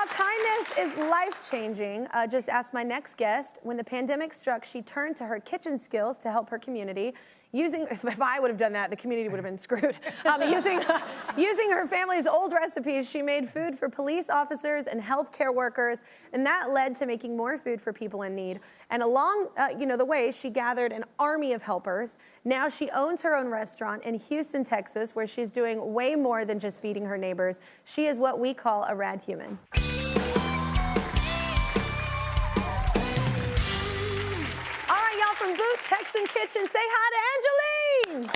While kindness is life-changing, just ask my next guest. When the pandemic struck, she turned to her kitchen skills to help her community. If I would have done that, the community would have been screwed. Using her family's old recipes, she made food for police officers and healthcare workers, and that led to making more food for people in need. And along, the way, she gathered an army of helpers. Now she owns her own restaurant in Houston, Texas, where she's doing way more than just feeding her neighbors. She is what we call a rad human. From Boot Texan Kitchen, say hi to Angeline!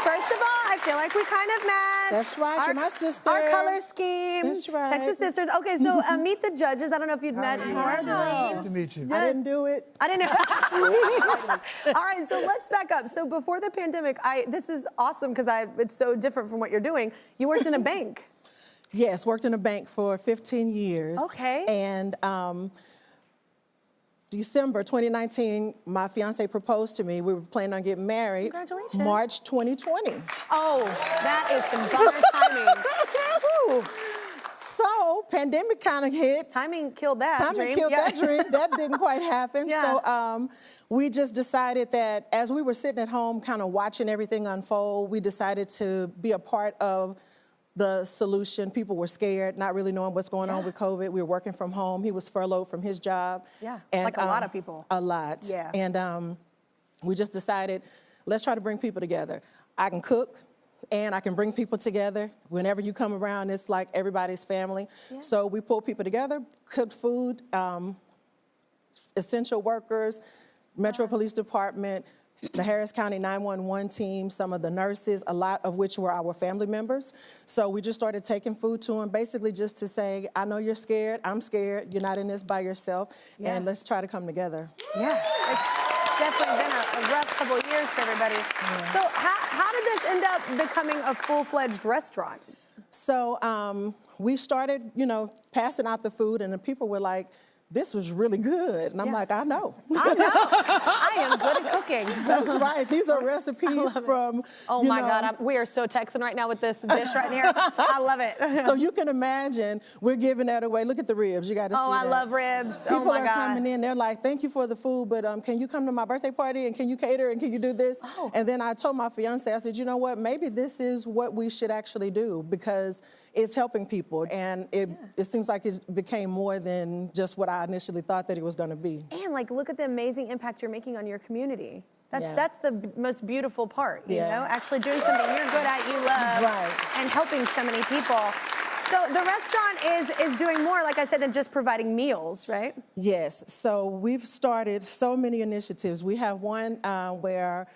First of all, I feel like we kind of match. That's right, you're my sister. Our color scheme. That's right. Texas sisters. Okay, so meet the judges. I don't know if you'd met before. Nice to meet you. Yes. I didn't do it. I didn't. All right, so let's back up. So before the pandemic, this is awesome because it's so different from what you're doing. You worked in a bank. Yes, worked in a bank for 15 years. Okay. And December 2019, my fiance proposed to me. We were planning on getting married. Congratulations. March 2020. Oh, that is some bummer timing. Woo. So, pandemic kind of hit. Timing killed that dream. That dream. That didn't quite happen. Yeah. So, we just decided that as we were sitting at home kind of watching everything unfold, we decided to be a part of the solution. People were scared, not really knowing what's going on with COVID. We were working from home. He was furloughed from his job. Yeah, and, like a lot of people. A lot. Yeah. And we just decided, let's try to bring people together. I can cook and I can bring people together. Whenever you come around, it's like everybody's family. Yeah. So we pulled people together, cooked food, essential workers, Metro Police Department, the Harris County 911 team, some of the nurses, a lot of which were our family members. So we just started taking food to them, basically just to say, I know you're scared, I'm scared, you're not in this by yourself, and let's try to come together. Yeah, it's definitely been a rough couple of years for everybody. Yeah. So how did this end up becoming a full-fledged restaurant? So we started, passing out the food, and the people were like, this was really good. And I'm like, I know. I am good at cooking. That's right. These are recipes from, oh my God, we are so Texan right now with this dish right here. I love it. So you can imagine, we're giving that away. Look at the ribs. You got to see that. Oh, I love ribs. People oh my are God. coming in. They're like, thank you for the food, but can you come to my birthday party and can you cater and can you do this? Oh. And then I told my fiance, I said, you know what? Maybe this is what we should actually do because it's helping people, and it seems like it became more than just what I initially thought that it was going to be. And look at the amazing impact you're making on your community. That's the most beautiful part, you know? Actually doing something you're good at, you love, and helping so many people. So the restaurant is doing more, like I said, than just providing meals, right? Yes, so we've started so many initiatives. We have one where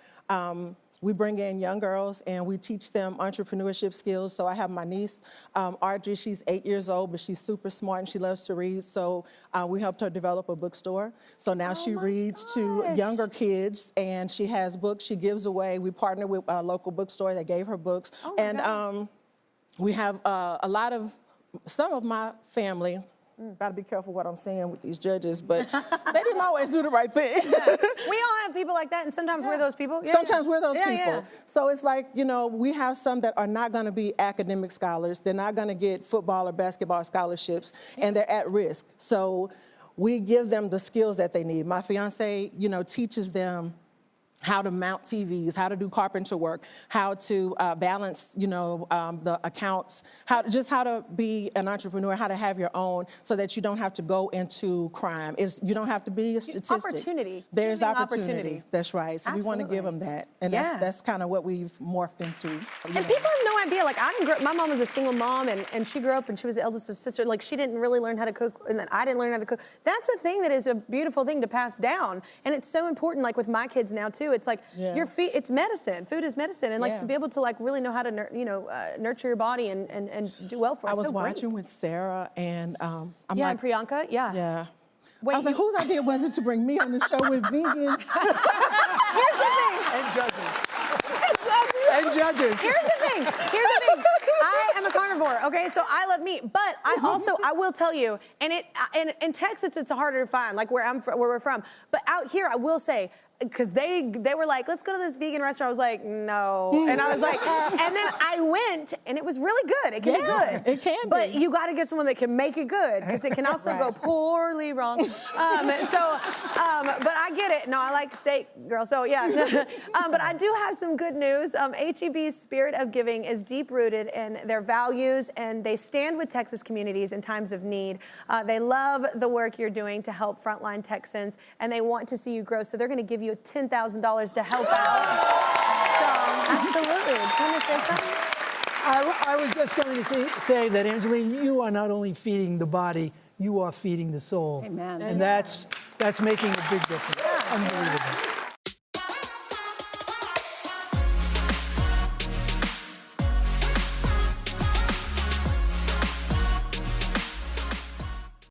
we bring in young girls and we teach them entrepreneurship skills. So I have my niece, Audrey, she's 8 years old, but she's super smart and she loves to read. So we helped her develop a bookstore. So now she reads to younger kids and she has books she gives away. We partner with a local bookstore that gave her books. Oh and we have some of my family, gotta be careful what I'm saying with these judges, but they didn't always do the right thing. We all have people like that, and sometimes we're those people. Sometimes we're those people. Yeah. So it's like, we have some that are not gonna be academic scholars. They're not gonna get football or basketball scholarships, and they're at risk. So we give them the skills that they need. My fiance, teaches them how to mount TVs, how to do carpenter work, how to balance, the accounts, how to be an entrepreneur, how to have your own, so that you don't have to go into crime. You don't have to be a statistic. Opportunity. There's opportunity. That's right. So we want to give them that, and that's kind of what we've morphed into. And people have no idea. My mom was a single mom, and she grew up, and she was the eldest of sister. She didn't really learn how to cook, and then I didn't learn how to cook. That's a thing that is a beautiful thing to pass down, and it's so important. With my kids now too. It's it's medicine. Food is medicine, and to be able to really know how to nurture your body and do well for us. I was watching with Sarah, and and Priyanka. Yeah. Wait, I was like, whose idea was it to bring me on the show with vegans? Here's the thing. And judges. Here's the thing. I am a carnivore, okay? So I love meat, but I will tell you, and in Texas it's harder to find, where we're from. But out here, I will say, because they were like, let's go to this vegan restaurant. I was like, no. And I was like, and then I went, and it was really good. It can be good. It can but be. you got to get someone that can make it good, because it can also go poorly wrong. But I get it. No, I like steak, girl. So yeah. But I do have some good news. HEB's spirit of giving is deep-rooted in their values, and they stand with Texas communities in times of need. They love the work you're doing to help frontline Texans, and they want to see you grow. So they're going to give you $10,000 to help out. So absolutely. Do you want to say something? I was just going to say that, Angeline, you are not only feeding the body, you are feeding the soul. Amen. And that's making a big difference. Unbelievable.